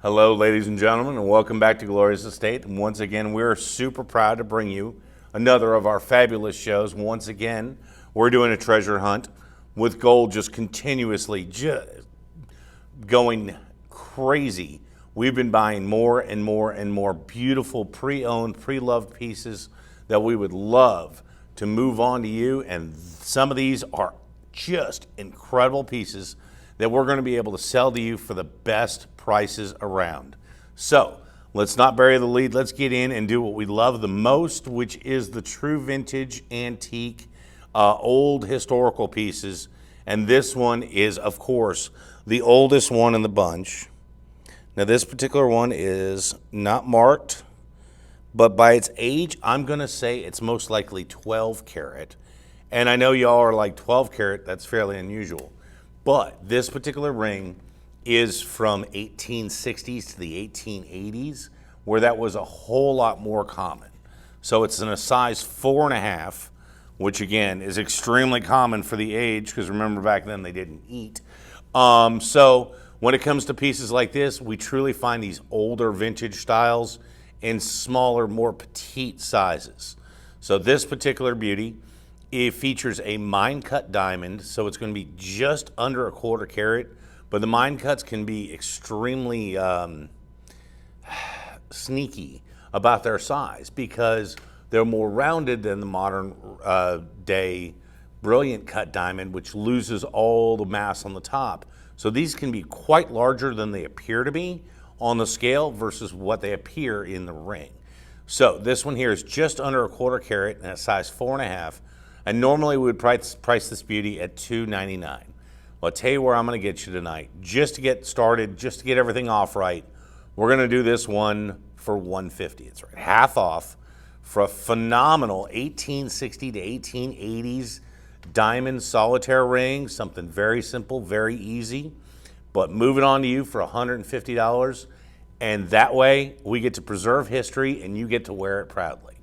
Hello, ladies and gentlemen, and welcome back to Glorious Estate. And once again, we're super proud to bring you another of our fabulous shows. Once again, we're doing a treasure hunt with gold just continuously just going crazy. We've been buying more and more and more beautiful pre-owned, pre-loved pieces that we would love to move on to you. And some of these are just incredible pieces that we're going to be able to sell to you for the best prices around. So let's not bury the lead. Let's get in and do what we love the most, which is the true vintage, antique, old historical pieces. And this one is, of course, the oldest one in the bunch. Now, this particular one is not marked, but by its age, I'm going to say it's most likely 12 karat. And I know y'all are like 12 karat, that's fairly unusual. But this particular ring is from 1860s to the 1880s, where that was a whole lot more common. So it's in a size 4.5, which again is extremely common for the age, because remember back then they didn't eat. So when it comes to pieces like this, we truly find these older vintage styles in smaller, more petite sizes. So this particular beauty, it features a mine cut diamond, so it's going to be just under 1/4 carat, but the mine cuts can be extremely sneaky about their size because they're more rounded than the modern day brilliant cut diamond, which loses all the mass on the top. So these can be quite larger than they appear to be on the scale versus what they appear in the ring. So this one here is just under 1/4 carat and a size 4.5. And normally we would price this beauty at $299. Well, I'll tell you where I'm going to get you tonight. Just to get started, just to get everything off right, we're going to do this one for $150. It's right, half off for a phenomenal 1860 to 1880s diamond solitaire ring. Something very simple, very easy, but moving on to you for $150. And that way we get to preserve history and you get to wear it proudly.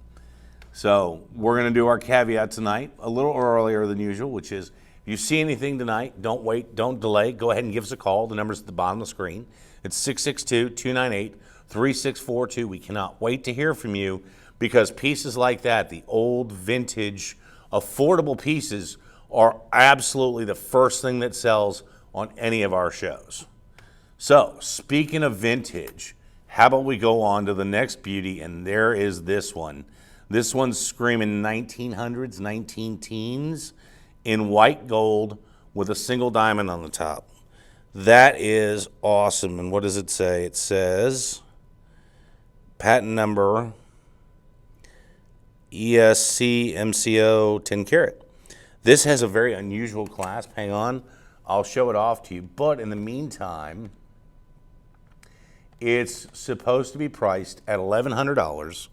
So we're going to do our caveat tonight a little earlier than usual, which is if you see anything tonight, don't wait, don't delay. Go ahead and give us a call. The number's at the bottom of the screen. It's 662-298-3642. We cannot wait to hear from you because pieces like that, the old vintage, affordable pieces, are absolutely the first thing that sells on any of our shows. So speaking of vintage, how about we go on to the next beauty, and there is this one. This one's screaming 1900s, 19 teens in white gold with a single diamond on the top. That is awesome. And what does it say? It says patent number ESC MCO 10 karat. This has a very unusual clasp. Hang on. I'll show it off to you. But in the meantime, it's supposed to be priced at $1,100.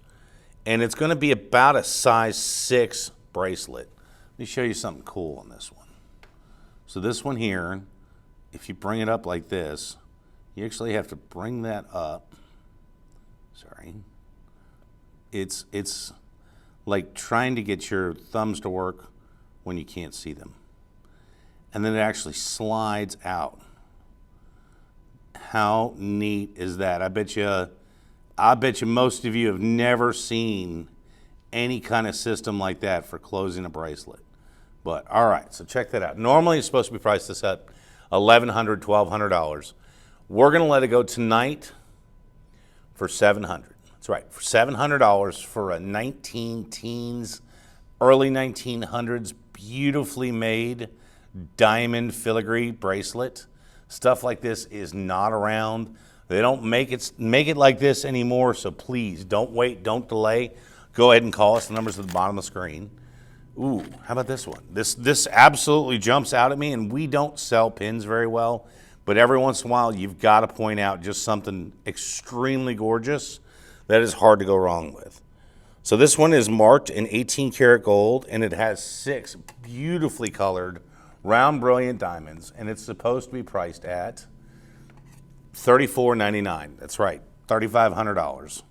And it's going to be about a size 6 bracelet. Let me show you something cool on this one. So this one here, if you bring it up like this, you actually have to bring that up. Sorry. It's like trying to get your thumbs to work when you can't see them. And then it actually slides out. How neat is that? I bet you most of you have never seen any kind of system like that for closing a bracelet. But all right, so check that out. Normally it's supposed to be priced this at $1,100, $1,200. We're going to let it go tonight for $700. That's right, for $700 for a 19 teens, early 1900s, beautifully made diamond filigree bracelet. Stuff like this is not around. They don't make it like this anymore, so please don't wait, don't delay. Go ahead and call us. The number's at the bottom of the screen. Ooh, how about this one? This absolutely jumps out at me, and we don't sell pins very well, but every once in a while you've got to point out just something extremely gorgeous that is hard to go wrong with. So this one is marked in 18 karat gold, and it has 6 beautifully colored round brilliant diamonds, and it's supposed to be priced at $34.99. That's right, $3,500.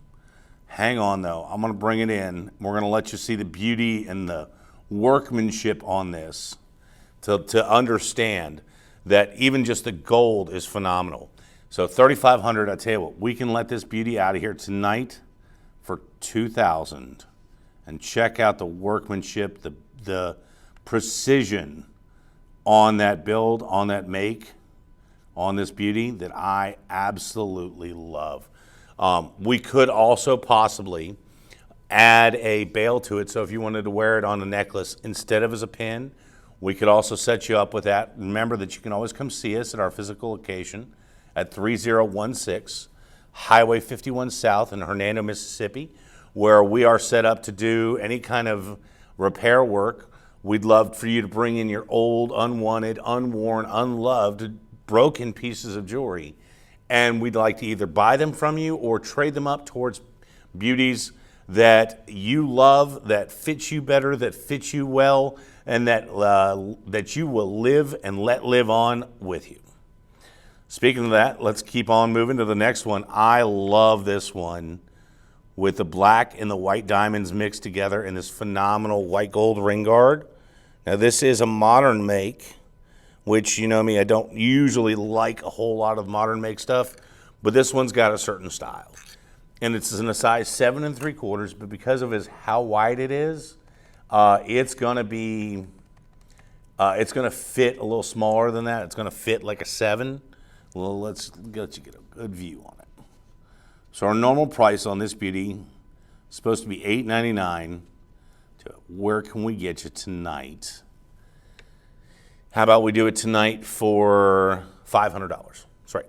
Hang on though, I'm going to bring it in. We're going to let you see the beauty and the workmanship on this to understand that even just the gold is phenomenal. So 3,500. I tell you what, we can let this beauty out of here tonight for 2,000. And check out the workmanship, the precision on that build, on that make, on this beauty that I absolutely love. We could also possibly add a bail to it. So if you wanted to wear it on a necklace instead of as a pin, we could also set you up with that. Remember that you can always come see us at our physical location at 3016 Highway 51 South in Hernando, Mississippi, where we are set up to do any kind of repair work. We'd love for you to bring in your old, unwanted, unworn, unloved, broken pieces of jewelry. And we'd like to either buy them from you or trade them up towards beauties that you love, that fit you better, that fit you well, and that you will live and let live on with you. Speaking of that, let's keep on moving to the next one. I love this one with the black and the white diamonds mixed together in this phenomenal white gold ring guard. Now this is a modern make, which you know me, I don't usually like a whole lot of modern make stuff, but this one's got a certain style. And it's in a size 7 3/4, but because of how wide it is, it's gonna fit a little smaller than that. It's gonna fit like a 7. Well, let's let you get a good view on it. So our normal price on this beauty is supposed to be $8.99. Where can we get you tonight? How about we do it tonight for $500? That's right,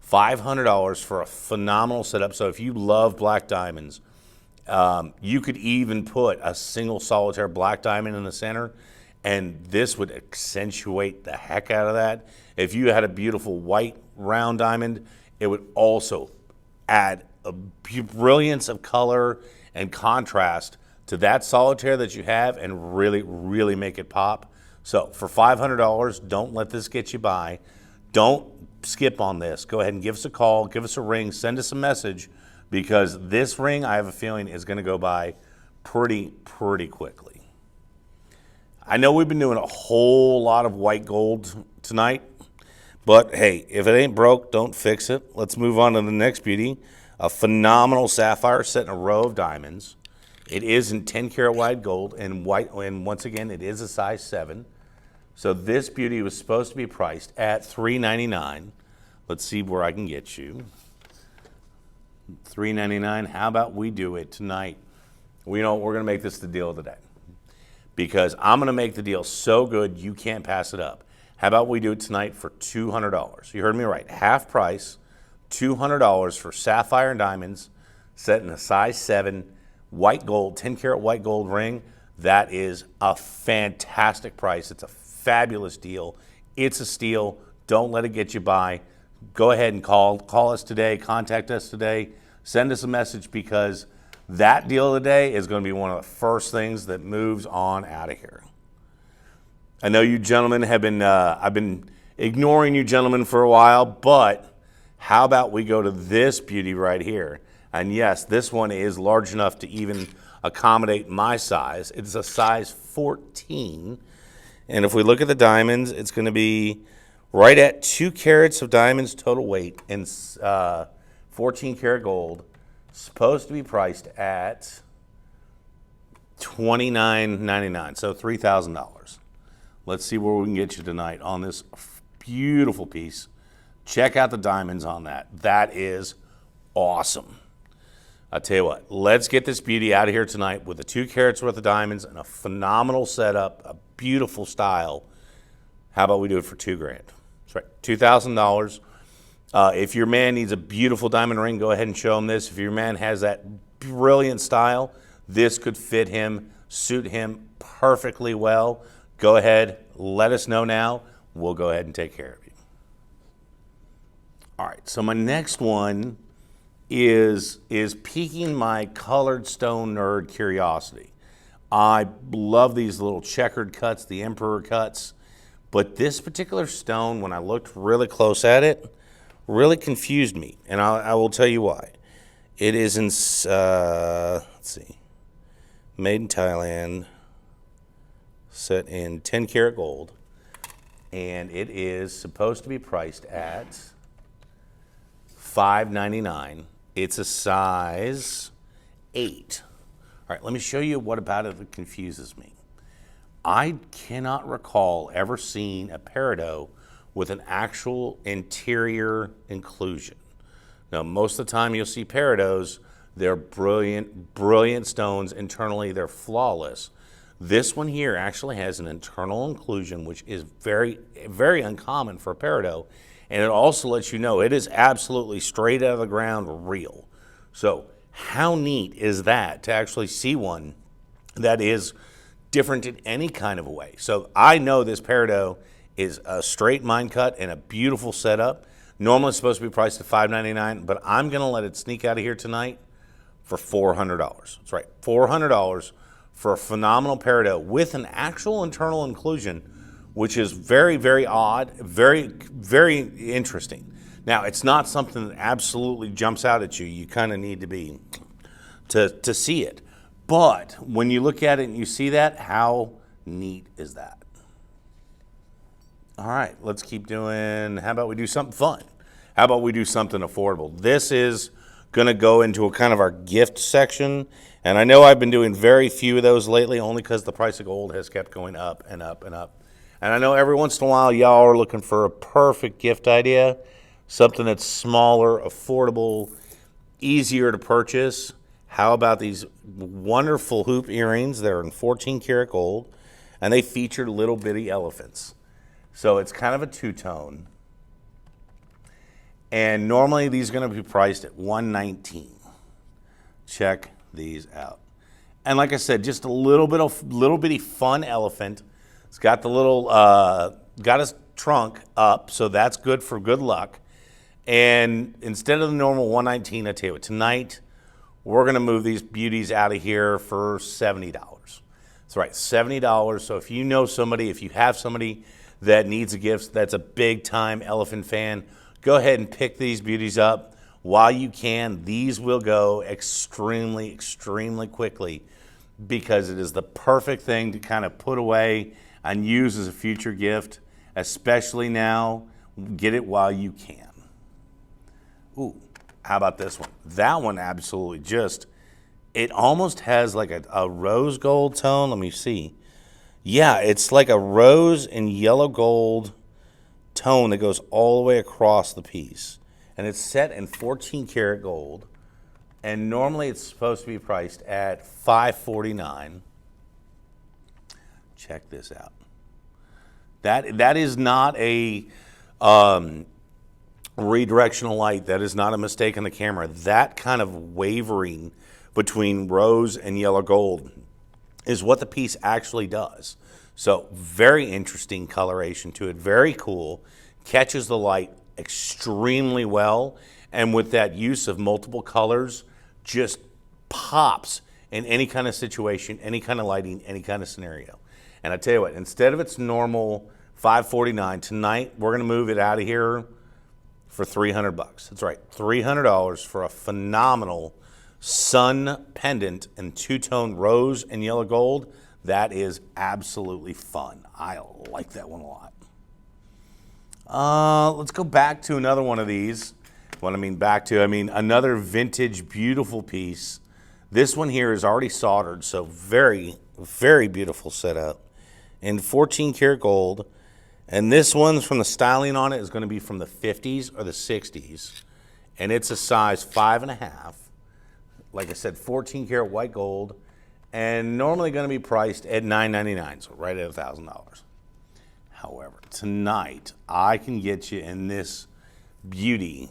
$500 for a phenomenal setup. So if you love black diamonds, you could even put a single solitaire black diamond in the center, and this would accentuate the heck out of that. If you had a beautiful white round diamond, it would also add a brilliance of color and contrast to that solitaire that you have and really, really make it pop. So for $500, don't let this get you by. Don't skip on this. Go ahead and give us a call, give us a ring, send us a message, because this ring, I have a feeling, is going to go by pretty quickly. I know we've been doing a whole lot of white gold tonight, but hey, if it ain't broke, don't fix it. Let's move on to the next beauty. A phenomenal sapphire set in a row of diamonds. It is in 10 karat wide gold and white, and once again, it is a size 7. So this beauty was supposed to be priced at $3.99. Let's see where I can get you. $3.99. How about we do it tonight? We're going to make this the deal of the day, because I'm going to make the deal so good you can't pass it up. How about we do it tonight for $200? You heard me right. Half price, $200 for sapphire and diamonds set in a size 7 white gold, 10 karat white gold ring. That is a fantastic price. It's a fabulous deal. It's a steal. Don't let it get you by. Go ahead and call us today, contact us today, send us a message, because that deal of the day is going to be one of the first things that moves on out of here. I know you gentlemen have been, I've been ignoring you gentlemen for a while, but how about we go to this beauty right here? And yes, this one is large enough to even accommodate my size. It's a size 14. And if we look at the diamonds, it's going to be right at 2 carats of diamonds total weight and 14 karat gold. Supposed to be priced at $29.99, so $3,000. Let's see where we can get you tonight on this beautiful piece. Check out the diamonds on that. That is awesome. I'll tell you what, let's get this beauty out of here tonight with the 2 carats worth of diamonds and a phenomenal setup, a beautiful style. How about we do it for $2,000? That's right, $2,000. If your man needs a beautiful diamond ring, go ahead and show him this. If your man has that brilliant style, this could fit him, suit him perfectly well. Go ahead, let us know now. We'll go ahead and take care of you. All right, so my next one is piquing my colored stone nerd curiosity. I love these little checkered cuts, the emperor cuts, but this particular stone, when I looked really close at it, really confused me, and I will tell you why. It is in, let's see, made in Thailand, set in 10 karat gold, and it is supposed to be priced at $5.99. It's a size 8. All right, let me show you what about it that confuses me. I cannot recall ever seeing a peridot with an actual interior inclusion. Now, most of the time you'll see peridots, they're brilliant, brilliant stones. Internally, they're flawless. This one here actually has an internal inclusion, which is very, very uncommon for a peridot. And it also lets you know it is absolutely straight out of the ground real. So how neat is that to actually see one that is different in any kind of a way? So I know this peridot is a straight mine cut and a beautiful setup. Normally it's supposed to be priced at $5.99, but I'm going to let it sneak out of here tonight for $400. That's right, $400 for a phenomenal peridot with an actual internal inclusion, which is very, very odd, very, very interesting. Now, it's not something that absolutely jumps out at you. You kind of need to be to see it. But when you look at it and you see that, how neat is that? All right, let's keep doing, how about we do something fun? How about we do something affordable? This is going to go into a kind of our gift section. And I know I've been doing very few of those lately only because the price of gold has kept going up and up and up. And I know every once in a while y'all are looking for a perfect gift idea, something that's smaller, affordable, easier to purchase. How about these wonderful hoop earrings? They're in 14 karat gold, and they feature little bitty elephants. So it's kind of a two-tone. And normally these are going to be priced at $119. Check these out. And like I said, just a little bitty fun elephant. It's got the little, got his trunk up, so that's good for good luck. And instead of the normal $119, I tell you what, tonight we're going to move these beauties out of here for $70. That's right, $70. So if you know somebody, if you have somebody that needs a gift that's a big time elephant fan, go ahead and pick these beauties up while you can. These will go extremely, extremely quickly because it is the perfect thing to kind of put away and use as a future gift, especially now. Get it while you can. Ooh, how about this one? That one absolutely just, it almost has like a rose gold tone. Let me see. Yeah, it's like a rose and yellow gold tone that goes all the way across the piece. And it's set in 14 karat gold. And normally it's supposed to be priced at $549. Check this out. That is not a redirectional light. That is not a mistake on the camera. That kind of wavering between rose and yellow gold is what the piece actually does. So very interesting coloration to it. Very cool. Catches the light extremely well. And with that use of multiple colors, just pops in any kind of situation, any kind of lighting, any kind of scenario. And I tell you what, instead of its normal $549, tonight we're going to move it out of here for $300. That's right, $300 for a phenomenal sun pendant in two-tone rose and yellow gold. That is absolutely fun. I like that one a lot. Let's go back to another one of these. What I mean back to, I mean another vintage beautiful piece. This one here is already soldered, so very, very beautiful setup in 14 karat gold. And this one's from the styling on it is going to be from the 50s or the 60s. And it's a size 5.5. Like I said, 14 karat white gold. And normally going to be priced at $999, so right at $1,000. However, tonight I can get you in this beauty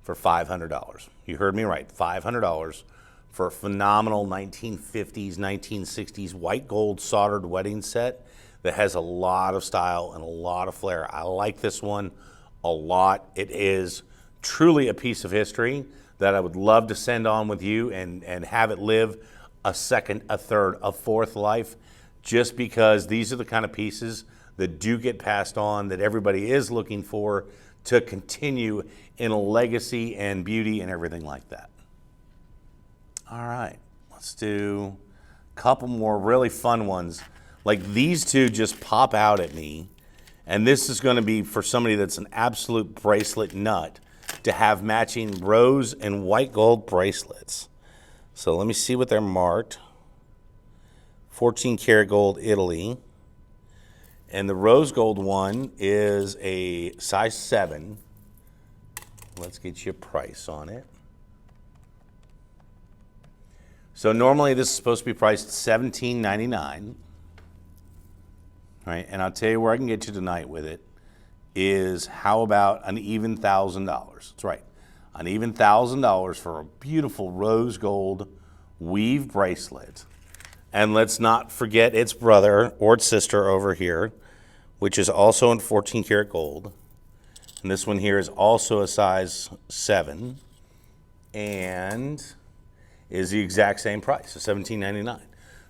for $500. You heard me right, $500 for a phenomenal 1950s, 1960s white gold soldered wedding set that has a lot of style and a lot of flair. I like this one a lot. It is truly a piece of history that I would love to send on with you and have it live a second, a third, a fourth life, just because these are the kind of pieces that do get passed on, that everybody is looking for to continue in a legacy and beauty and everything like that. All right, let's do a couple more really fun ones. Like these two just pop out at me, and this is going to be for somebody that's an absolute bracelet nut. to have matching rose and white gold bracelets. So let me see what they're marked. 14 karat gold Italy. And the rose gold one is a size 7. Let's get you a price on it. So normally this is supposed to be priced $17.99. Right, and I'll tell you where I can get you tonight with it is how about an even $1,000? That's right, an even $1,000 for a beautiful rose gold weave bracelet. And let's not forget its brother or its sister over here, which is also in 14 karat gold. And this one here is also a size 7 and is the exact same price, $17.99.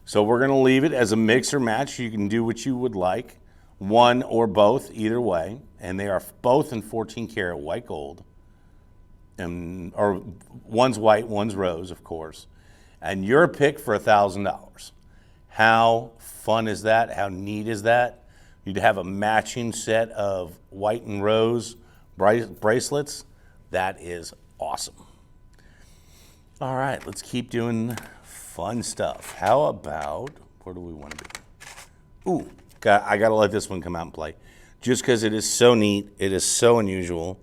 So we're going to leave it as a mix or match. You can do what you would like, one or both, either way. And they are both in 14 karat white gold. Or one's white, one's rose, of course. And your pick for $1,000. How fun is that? How neat is that? You'd have a matching set of white and rose bracelets. That is awesome. All right, let's keep doing fun stuff. How about, where do we want to be? Ooh, I got to let this one come out and play. Just because it is so neat, it is so unusual.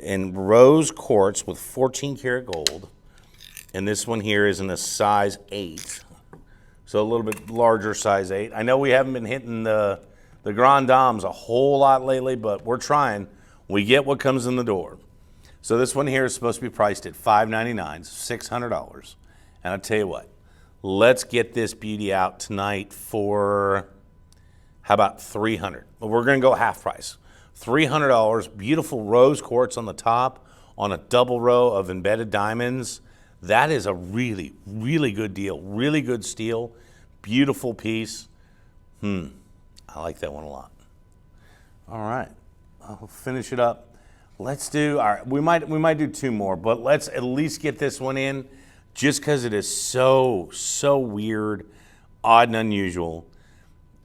And rose quartz with 14 karat gold. And this one here is in a size 8. So a little bit larger size 8. I know we haven't been hitting the Grand Dames a whole lot lately, but we're trying. We get what comes in the door. So this one here is supposed to be priced at $599, $600. And I'll tell you what, let's get this beauty out tonight for, how about $300? Well, we're going to go half price. $300, beautiful rose quartz on the top on a double row of embedded diamonds. That is a really, really good deal. Really good steel. Beautiful piece. I like that one a lot. All right, I'll finish it up. Let's do, all right, we might do 2 more, but let's at least get this one in just because it is so weird, odd and unusual.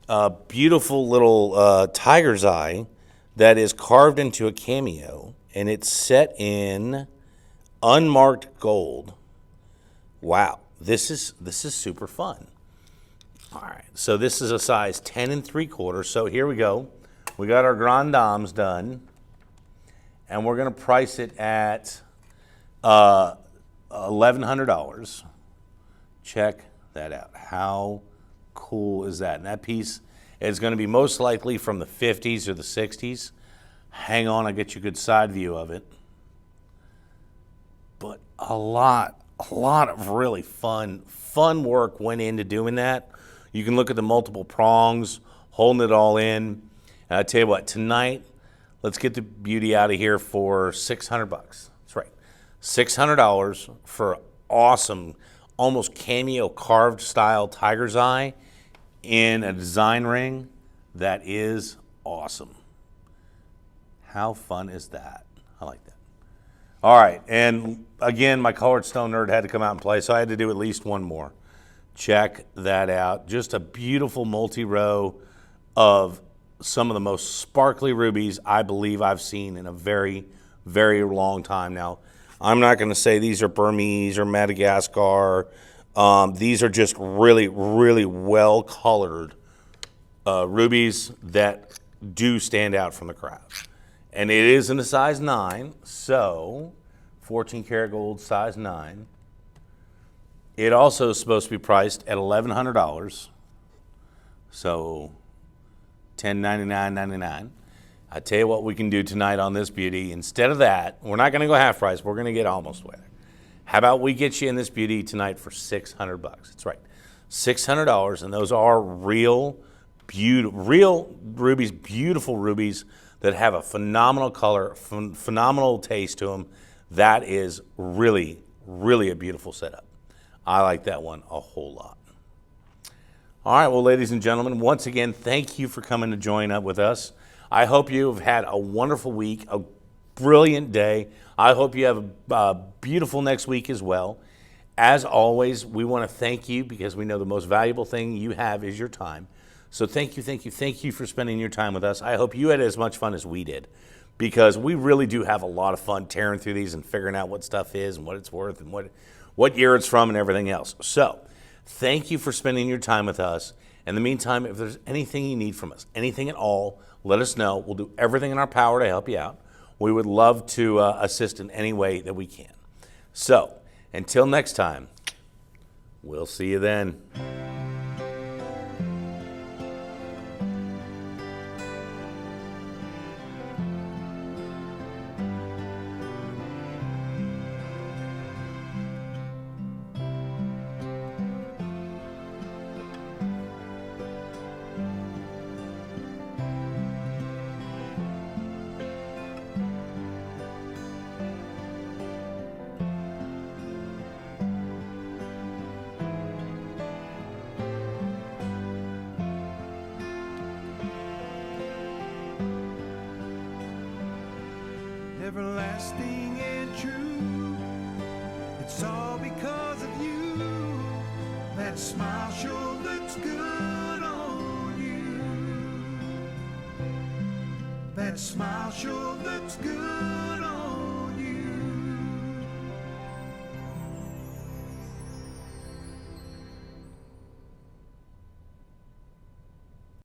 A beautiful little tiger's eye that is carved into a cameo, and it's set in unmarked gold. Wow, this is super fun. All right, so this is a size 10 3/4. So here we go. We got our Grand Dames done. And we're going to price it at $1,100. Check that out. How cool is that? And that piece is going to be most likely from the 50s or the 60s. Hang on, I'll get you a good side view of it. But a lot of really fun work went into doing that. You can look at the multiple prongs, holding it all in. And I tell you what, tonight, let's get the beauty out of here for $600. That's right, $600 for awesome, almost cameo carved style tiger's eye in a design ring. That is awesome. How fun is that? I like that. All right, and again, my colored stone nerd had to come out and play, so I had to do at least one more. Check that out. Just a beautiful multi-row of some of the most sparkly rubies I believe I've seen in a very, very long time now. I'm not going to say these are Burmese or Madagascar. These are just really, really well-colored rubies that do stand out from the crowd. And it is in a size 9, so 14 karat gold, size 9. It also is supposed to be priced at $1,100, so $1099.99. I tell you what we can do tonight on this beauty. Instead of that, we're not going to go half price. We're going to get almost with it. How about we get you in this beauty tonight for $600? That's right, $600, and those are real rubies, beautiful rubies that have a phenomenal color, phenomenal taste to them. That is really, really a beautiful setup. I like that one a whole lot. All right, well, ladies and gentlemen, once again, thank you for coming to join up with us. I hope you have had a wonderful week, a brilliant day. I hope you have a beautiful next week as well. As always, we want to thank you because we know the most valuable thing you have is your time. So thank you for spending your time with us. I hope you had as much fun as we did. because we really do have a lot of fun tearing through these and figuring out what stuff is and what it's worth and what year it's from and everything else. So thank you for spending your time with us. In the meantime, if there's anything you need from us, anything at all, let us know. We'll do everything in our power to help you out. We would love to assist in any way that we can. So until next time, we'll see you then. Everlasting and true, it's all because of you. That smile sure looks good on you. That smile sure looks good on you.